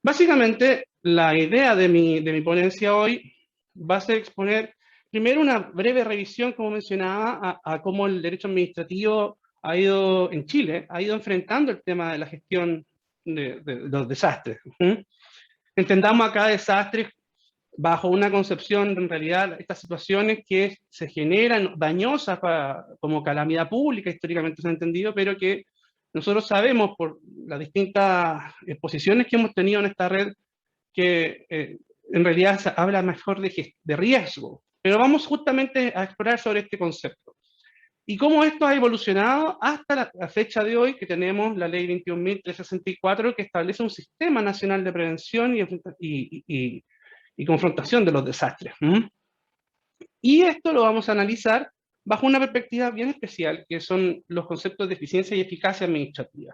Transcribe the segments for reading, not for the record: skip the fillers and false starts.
Básicamente, la idea de mi ponencia hoy va a ser exponer primero una breve revisión, como mencionaba, a cómo el derecho administrativo ha ido, en Chile, ha ido enfrentando el tema de la gestión de los desastres. Entendamos acá desastres bajo una concepción, en realidad, estas situaciones que se generan dañosas como calamidad pública, históricamente se ha entendido, pero que nosotros sabemos por las distintas exposiciones que hemos tenido en esta red que en realidad se habla mejor de riesgo. Pero vamos justamente a explorar sobre este concepto. Y cómo esto ha evolucionado hasta la fecha de hoy, que tenemos la ley 21.364, que establece un sistema nacional de prevención y confrontación de los desastres. Y esto lo vamos a analizar bajo una perspectiva bien especial, que son los conceptos de eficiencia y eficacia administrativa.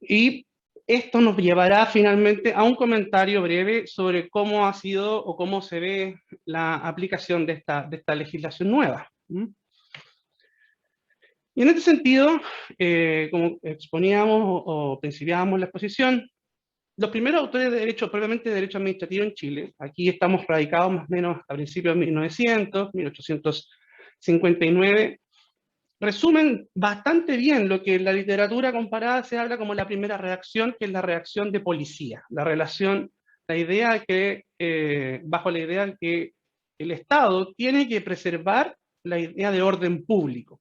Y esto nos llevará finalmente a un comentario breve sobre cómo ha sido o cómo se ve la aplicación de esta legislación nueva. Y en este sentido, como exponíamos o principiábamos la exposición, los primeros autores de derecho, propiamente de derecho administrativo en Chile, aquí estamos radicados más o menos a principios de 1900, 1859, resumen bastante bien lo que en la literatura comparada se habla como la primera reacción, que es la reacción de policía, la idea que, bajo la idea de que el Estado tiene que preservar la idea de orden público.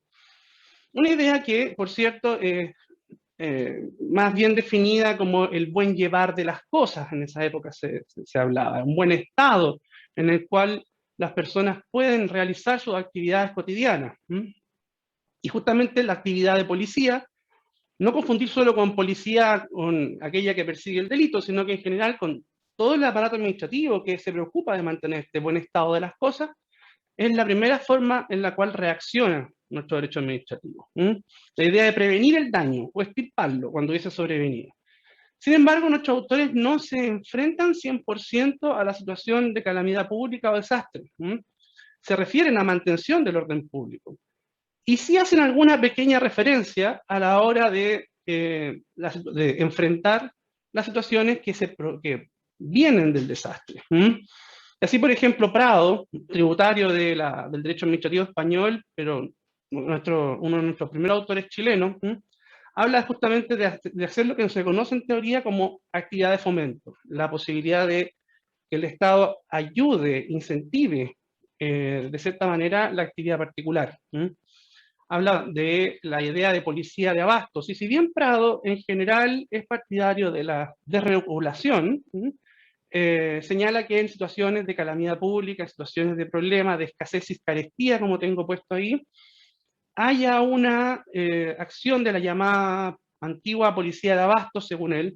Una idea que, por cierto, más bien definida como el buen llevar de las cosas, en esa época se hablaba, un buen estado en el cual las personas pueden realizar sus actividades cotidianas. Y justamente la actividad de policía, no confundir solo con policía, con aquella que persigue el delito, sino que en general con todo el aparato administrativo que se preocupa de mantener este buen estado de las cosas, es la primera forma en la cual reacciona nuestro derecho administrativo. La idea de prevenir el daño o extirparlo cuando hubiese sobrevenido. Sin embargo, nuestros autores no se enfrentan 100% a la situación de calamidad pública o desastre. Se refieren a mantención del orden público. Y sí hacen alguna pequeña referencia a la hora de enfrentar las situaciones que vienen del desastre. Así, por ejemplo, Prado, tributario del derecho administrativo español, pero uno de nuestros primeros autores chilenos, habla justamente de hacer lo que se conoce en teoría como actividad de fomento, la posibilidad de que el Estado ayude, incentive, de cierta manera, la actividad particular. Habla de la idea de policía de abastos, y si bien Prado en general es partidario de la desregulación, señala que en situaciones de calamidad pública, en situaciones de problema, de escasez y carestía, como tengo puesto ahí, haya una acción de la llamada antigua policía de abastos, según él,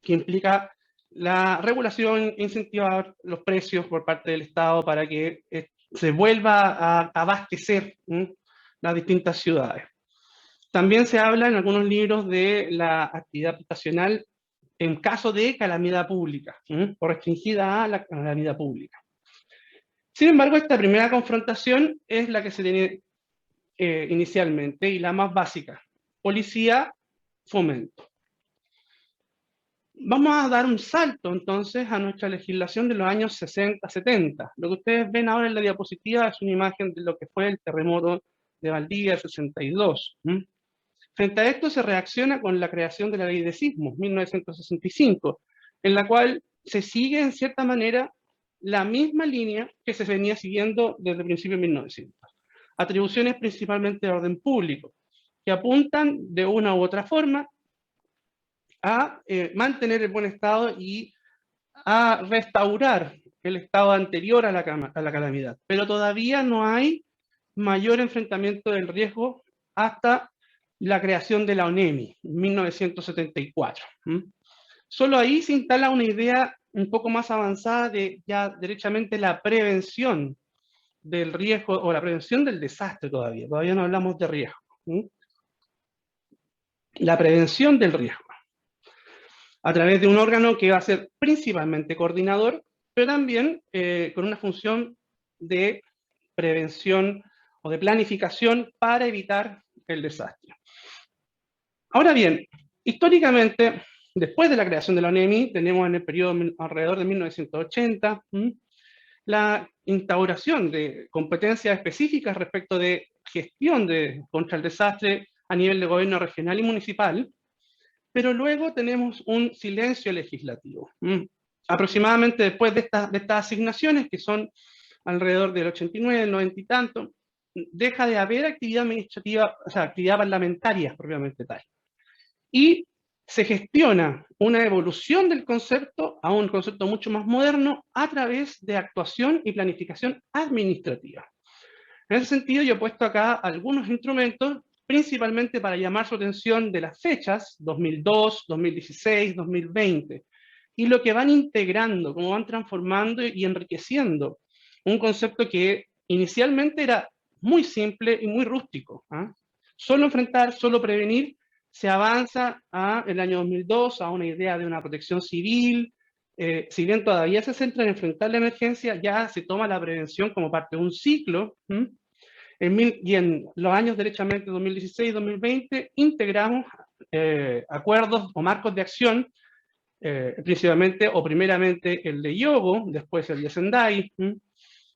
que implica la regulación e incentivar los precios por parte del Estado para que se vuelva a abastecer las distintas ciudades. También se habla en algunos libros de la actividad prestacional en caso de calamidad pública, o restringida a la calamidad pública. Sin embargo, esta primera confrontación es la que se tiene inicialmente y la más básica: policía, fomento. Vamos a dar un salto entonces a nuestra legislación de los años 60-70. Lo que ustedes ven ahora en la diapositiva es una imagen de lo que fue el terremoto de Valdivia 62. Frente a esto se reacciona con la creación de la Ley de Sismos, 1965, en la cual se sigue en cierta manera la misma línea que se venía siguiendo desde el principio de 1900. Atribuciones principalmente de orden público, que apuntan de una u otra forma a mantener el buen estado y a restaurar el estado anterior a la calamidad. Pero todavía no hay mayor enfrentamiento del riesgo hasta la creación de la ONEMI, en 1974. Solo ahí se instala una idea un poco más avanzada de ya derechamente la prevención del riesgo o la prevención del desastre todavía no hablamos de riesgo. La prevención del riesgo, a través de un órgano que va a ser principalmente coordinador, pero también con una función de prevención o de planificación para evitar el desastre. Ahora bien, históricamente, después de la creación de la ONEMI, tenemos en el periodo alrededor de 1980, la instauración de competencias específicas respecto de gestión contra el desastre a nivel de gobierno regional y municipal, pero luego tenemos un silencio legislativo. Aproximadamente después de estas asignaciones, que son alrededor del 89, el 90 y tanto, deja de haber actividad administrativa, o sea, actividad parlamentaria propiamente tal. Y se gestiona una evolución del concepto a un concepto mucho más moderno a través de actuación y planificación administrativa. En ese sentido, yo he puesto acá algunos instrumentos, principalmente para llamar su atención de las fechas, 2002, 2016, 2020, y lo que van integrando, cómo van transformando y enriqueciendo un concepto que inicialmente era muy simple y muy rústico. Solo enfrentar, solo prevenir, se avanza el año 2002 a una idea de una protección civil. Si bien todavía se centra en enfrentar la emergencia, ya se toma la prevención como parte de un ciclo. Y en los años derechamente 2016 y 2020 integramos acuerdos o marcos de acción, principalmente o primeramente el de Hyogo, después el de Sendai,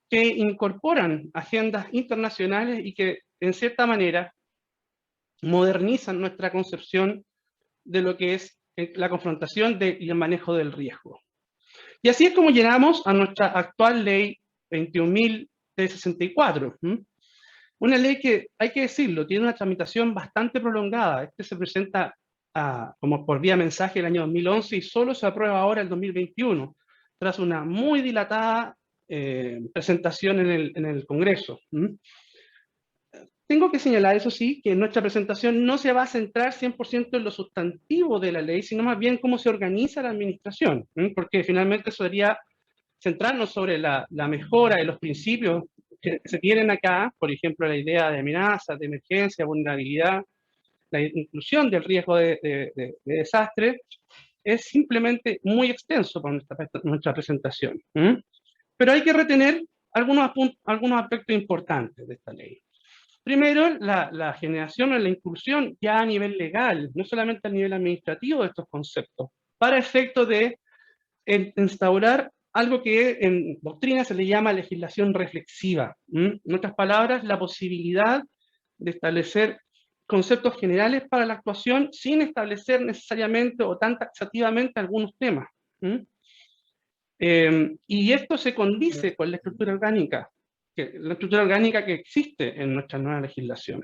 que incorporan agendas internacionales y que en cierta manera modernizan nuestra concepción de lo que es la confrontación y el manejo del riesgo. Y así es como llegamos a nuestra actual ley 21.064. Una ley que, hay que decirlo, tiene una tramitación bastante prolongada. Este se presenta como por vía mensaje el año 2011 y solo se aprueba ahora el 2021, tras una muy dilatada presentación en el Congreso. Tengo que señalar, eso sí, que nuestra presentación no se va a centrar 100% en lo sustantivo de la ley, sino más bien cómo se organiza la administración, porque finalmente eso sería centrarnos sobre la mejora de los principios que se tienen acá, por ejemplo, la idea de amenazas, de emergencia, vulnerabilidad, la inclusión del riesgo de desastre, es simplemente muy extenso para nuestra presentación. Pero hay que retener algunos aspectos importantes de esta ley. Primero, la generación o la inclusión ya a nivel legal, no solamente a nivel administrativo de estos conceptos, para efecto de instaurar algo que en doctrina se le llama legislación reflexiva. En otras palabras, la posibilidad de establecer conceptos generales para la actuación sin establecer necesariamente o tan taxativamente algunos temas. Y esto se condice con la estructura orgánica que existe en nuestra nueva legislación.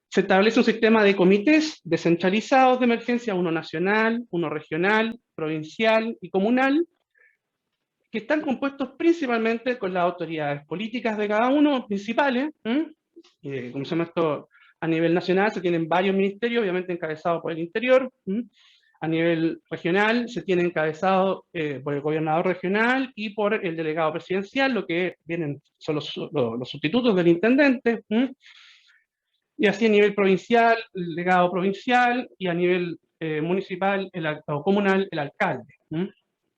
Se establece un sistema de comités descentralizados de emergencia, uno nacional, uno regional, provincial y comunal, que están compuestos principalmente con las autoridades políticas de cada uno, principales. Como se llama esto, a nivel nacional se tienen varios ministerios, obviamente encabezados por el Interior. A nivel regional se tiene encabezado por el gobernador regional y por el delegado presidencial, lo que son los sustitutos del intendente. Y así a nivel provincial, el delegado provincial, y a nivel municipal o comunal, el alcalde.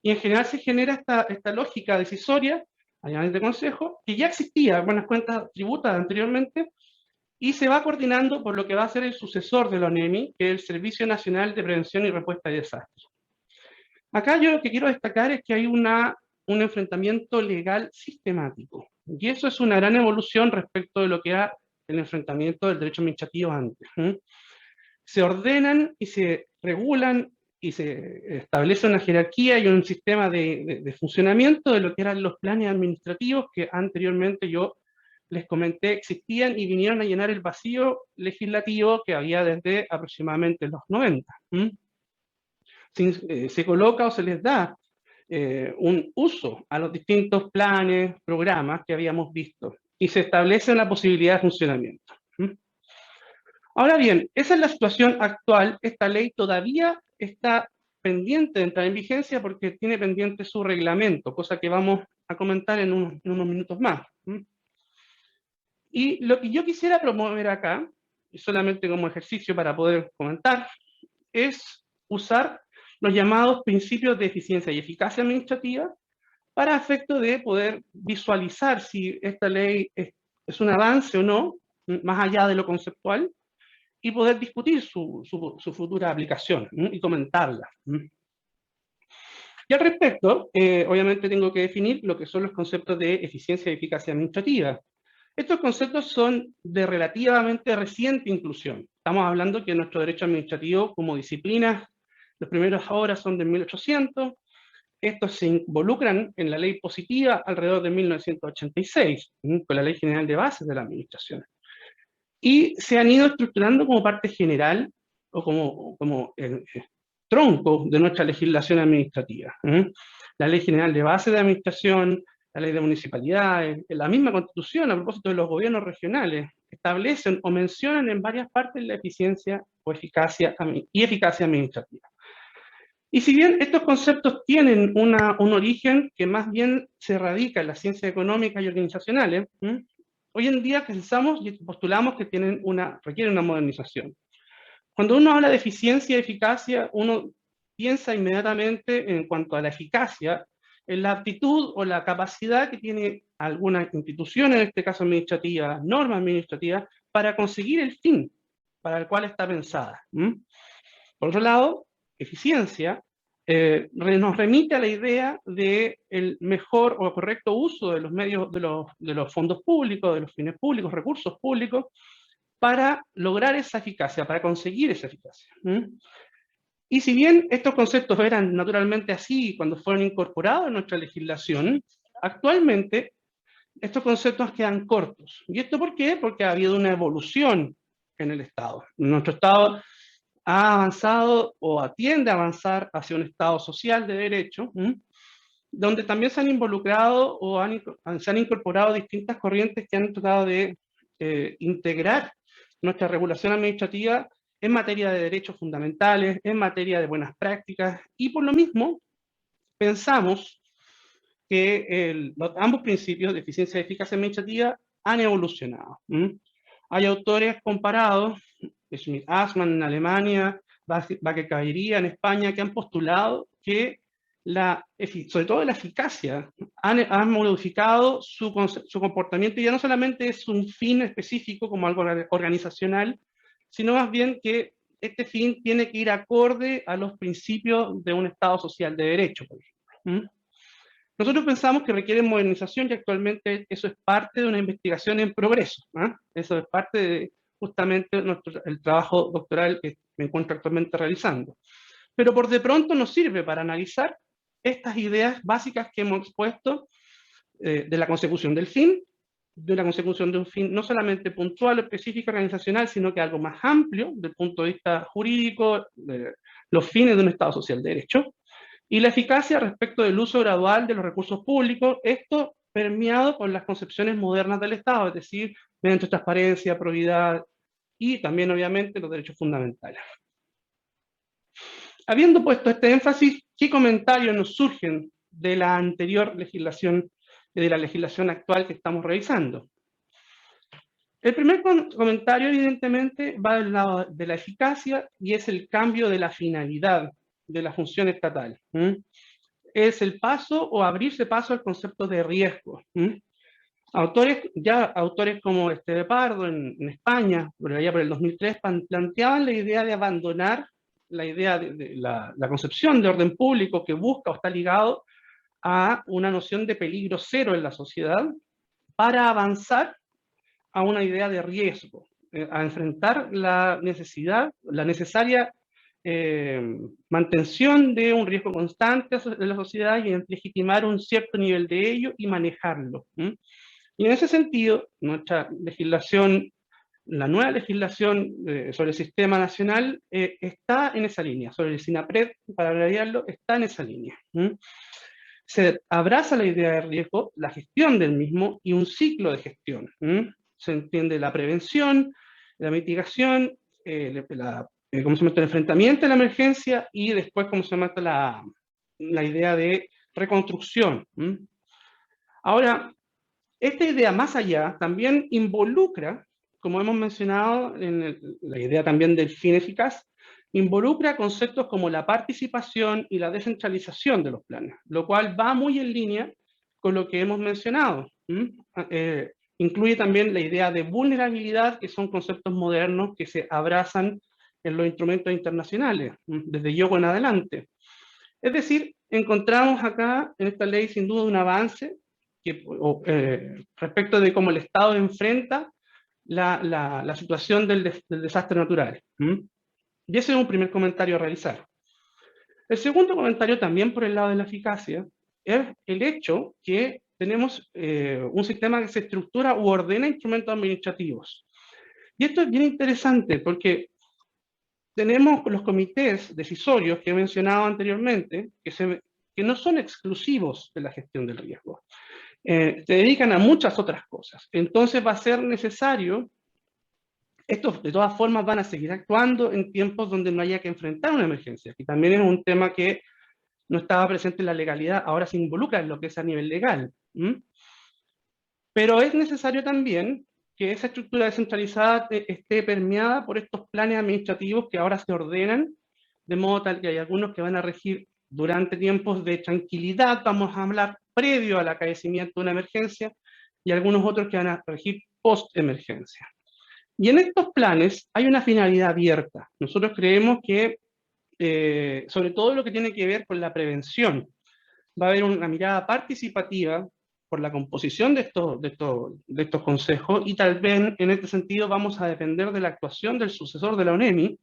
Y en general se genera esta lógica decisoria a nivel de consejo, que ya existía en buenas cuentas tributadas anteriormente, y se va coordinando por lo que va a ser el sucesor de la ONEMI, que es el Servicio Nacional de Prevención y Respuesta a Desastres. Acá yo lo que quiero destacar es que hay un enfrentamiento legal sistemático, y eso es una gran evolución respecto de lo que era el enfrentamiento del derecho administrativo antes. Se ordenan y se regulan y se establece una jerarquía y un sistema de funcionamiento de lo que eran los planes administrativos que anteriormente yo les comenté existían y vinieron a llenar el vacío legislativo que había desde aproximadamente los 90. se coloca o se les da un uso a los distintos planes, programas que habíamos visto, y se establece la posibilidad de funcionamiento. Ahora bien, esa es la situación actual. Esta ley todavía está pendiente de entrar en vigencia porque tiene pendiente su reglamento, cosa que vamos a comentar en unos minutos más. Y lo que yo quisiera promover acá, y solamente como ejercicio para poder comentar, es usar los llamados principios de eficiencia y eficacia administrativa para efecto de poder visualizar si esta ley es un avance o no, más allá de lo conceptual, y poder discutir su futura aplicación y comentarla. Y al respecto, obviamente tengo que definir lo que son los conceptos de eficiencia y eficacia administrativa. Estos conceptos son de relativamente reciente inclusión. Estamos hablando que nuestro derecho administrativo como disciplina, los primeros ahora son de 1800, estos se involucran en la ley positiva alrededor de 1986, con la Ley General de Bases de la Administración. Y se han ido estructurando como parte general o como tronco de nuestra legislación administrativa. La Ley General de Bases de Administración, la Ley de Municipalidades, la misma Constitución, a propósito de los gobiernos regionales, establecen o mencionan en varias partes la eficiencia o eficacia administrativa. Y si bien estos conceptos tienen un origen que más bien se radica en las ciencias económicas y organizacionales, hoy en día pensamos y postulamos que requieren una modernización. Cuando uno habla de eficiencia y eficacia, uno piensa inmediatamente en cuanto a la eficacia, en la aptitud o la capacidad que tiene alguna institución, en este caso administrativa, norma administrativa, para conseguir el fin para el cual está pensada. Por otro lado, eficiencia nos remite a la idea del mejor o correcto uso de los medios, de los fondos públicos, de los fines públicos, recursos públicos, para lograr esa eficacia, para conseguir esa eficacia. Y si bien estos conceptos eran naturalmente así cuando fueron incorporados en nuestra legislación, actualmente estos conceptos quedan cortos. ¿Y esto por qué? Porque ha habido una evolución en el Estado. Nuestro Estado ha avanzado o atiende a avanzar hacia un Estado social de derecho, donde también se han involucrado o se han incorporado distintas corrientes que han tratado de integrar nuestra regulación administrativa en materia de derechos fundamentales, en materia de buenas prácticas, y por lo mismo pensamos que ambos principios de eficiencia y eficacia administrativa han evolucionado. Hay autores comparados, Schmidt-Assmann en Alemania, Baker-Kaviria en España, que han postulado que sobre todo la eficacia han modificado su comportamiento, y ya no solamente es un fin específico como algo organizacional, sino más bien que este fin tiene que ir acorde a los principios de un Estado social de derecho, por ejemplo. Nosotros pensamos que requiere modernización y actualmente eso es parte de una investigación en progreso. Eso es parte de justamente el trabajo doctoral que me encuentro actualmente realizando. Pero por de pronto nos sirve para analizar estas ideas básicas que hemos expuesto de la consecución del fin, de la consecución de un fin no solamente puntual, específico, organizacional, sino que algo más amplio desde el punto de vista jurídico, de los fines de un Estado social de derecho, y la eficacia respecto del uso gradual de los recursos públicos, esto permeado por las concepciones modernas del Estado, es decir, mediante transparencia, probidad y también obviamente los derechos fundamentales. Habiendo puesto este énfasis, ¿qué comentarios nos surgen de la anterior legislación y de la legislación actual que estamos revisando? El primer comentario, evidentemente, va del lado de la eficacia y es el cambio de la finalidad de la función estatal. Es el paso o abrirse paso al concepto de riesgo. Autores como de Pardo en España, por allá por el 2003, planteaban la idea de abandonar la idea de la concepción de orden público que busca o está ligado a una noción de peligro cero en la sociedad para avanzar a una idea de riesgo, a enfrentar la necesaria mantención de un riesgo constante de la sociedad y legitimar un cierto nivel de ello y manejarlo. Y en ese sentido, nuestra legislación la nueva legislación sobre el sistema nacional está en esa línea, sobre el SINAPRED, para abreviarlo, está en esa línea. Se abraza la idea de riesgo, la gestión del mismo y un ciclo de gestión. Se entiende la prevención, la mitigación, ¿cómo se llama? El enfrentamiento a la emergencia y después, ¿cómo se llama? La idea de reconstrucción. Ahora, esta idea más allá también involucra, como hemos mencionado en la idea también del fin eficaz, involucra conceptos como la participación y la descentralización de los planes, lo cual va muy en línea con lo que hemos mencionado. Incluye también la idea de vulnerabilidad, que son conceptos modernos que se abrazan en los instrumentos internacionales, desde Yogo en adelante. Es decir, encontramos acá en esta ley sin duda un avance respecto de cómo el Estado enfrenta la situación del desastre natural. Y ese es un primer comentario a realizar. El segundo comentario, también por el lado de la eficacia, es el hecho que tenemos un sistema que se estructura u ordena instrumentos administrativos. Y esto es bien interesante porque tenemos los comités decisorios que he mencionado anteriormente, que no son exclusivos de la gestión del riesgo. Se dedican a muchas otras cosas. Entonces va a ser necesario, estos de todas formas van a seguir actuando en tiempos donde no haya que enfrentar una emergencia, que también es un tema que no estaba presente en la legalidad, ahora se involucra en lo que es a nivel legal. Pero es necesario también que esa estructura descentralizada esté permeada por estos planes administrativos que ahora se ordenan, de modo tal que hay algunos que van a regir durante tiempos de tranquilidad, vamos a hablar previo al acaecimiento de una emergencia, y algunos otros que van a regir post-emergencia. Y en estos planes hay una finalidad abierta. Nosotros creemos que, sobre todo lo que tiene que ver con la prevención, va a haber una mirada participativa por la composición de estos consejos, y tal vez en este sentido vamos a depender de la actuación del sucesor de la ONEMI,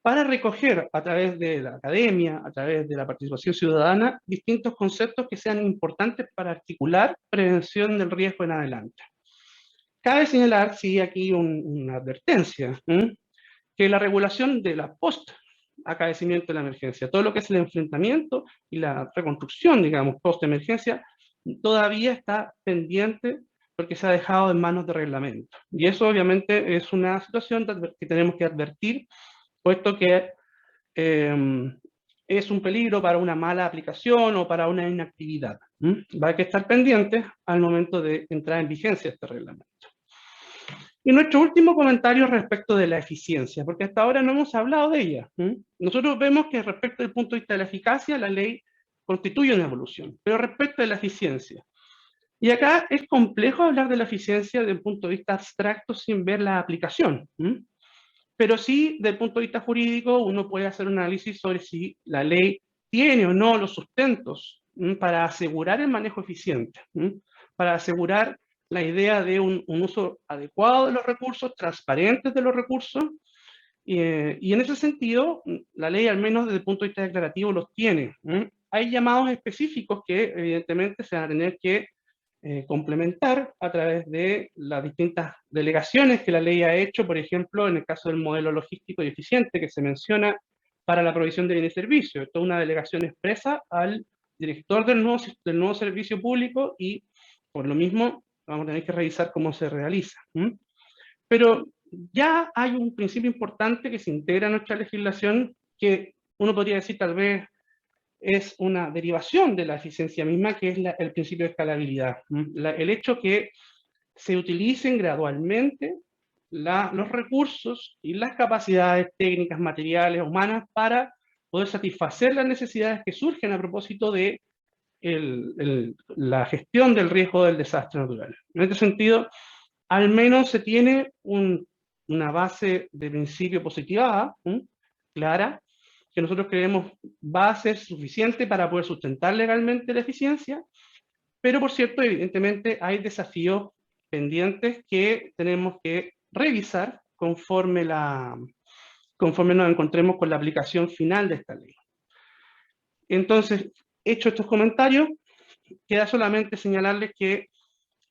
para recoger a través de la academia, a través de la participación ciudadana, distintos conceptos que sean importantes para articular prevención del riesgo en adelante. Cabe señalar, sí, aquí una advertencia, que la regulación de la post-acaecimiento de la emergencia, todo lo que es el enfrentamiento y la reconstrucción, digamos, post-emergencia, todavía está pendiente porque se ha dejado en manos de reglamento. Y eso obviamente es una situación que tenemos que advertir, puesto que es un peligro para una mala aplicación o para una inactividad. Va a haber que estar pendientes al momento de entrar en vigencia este reglamento. Y nuestro último comentario respecto de la eficiencia, porque hasta ahora no hemos hablado de ella. Nosotros vemos que respecto del punto de vista de la eficacia, la ley constituye una evolución, pero respecto de la eficiencia. Y acá es complejo hablar de la eficiencia desde el punto de vista abstracto sin ver la aplicación. Pero sí, desde el punto de vista jurídico, uno puede hacer un análisis sobre si la ley tiene o no los sustentos para asegurar el manejo eficiente, para asegurar la idea de un uso adecuado de los recursos, transparentes de los recursos, y en ese sentido, la ley, al menos desde el punto de vista declarativo, los tiene. Hay llamados específicos que evidentemente se van a tener que complementar a través de las distintas delegaciones que la ley ha hecho, por ejemplo, en el caso del modelo logístico y eficiente que se menciona para la provisión de bienes y servicios. Esto es una delegación expresa al director del nuevo servicio público, y por lo mismo vamos a tener que revisar cómo se realiza. Pero ya hay un principio importante que se integra en nuestra legislación, que uno podría decir tal vez es una derivación de la eficiencia misma, que es el principio de escalabilidad. El hecho que se utilicen gradualmente los recursos y las capacidades técnicas, materiales, humanas, para poder satisfacer las necesidades que surgen a propósito de la gestión del riesgo del desastre natural. En este sentido, al menos se tiene una base de principio positivada, clara, que nosotros creemos va a ser suficiente para poder sustentar legalmente la eficiencia, pero por cierto, evidentemente hay desafíos pendientes que tenemos que revisar conforme nos encontremos con la aplicación final de esta ley. Entonces, hecho estos comentarios, queda solamente señalarles que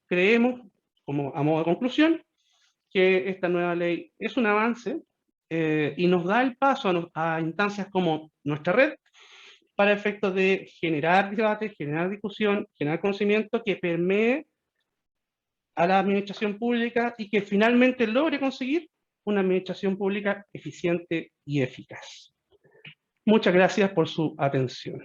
creemos, como a modo de conclusión, que esta nueva ley es un avance y nos da el paso a instancias como nuestra red para efectos de generar debate, generar discusión, generar conocimiento que permee a la administración pública y que finalmente logre conseguir una administración pública eficiente y eficaz. Muchas gracias por su atención.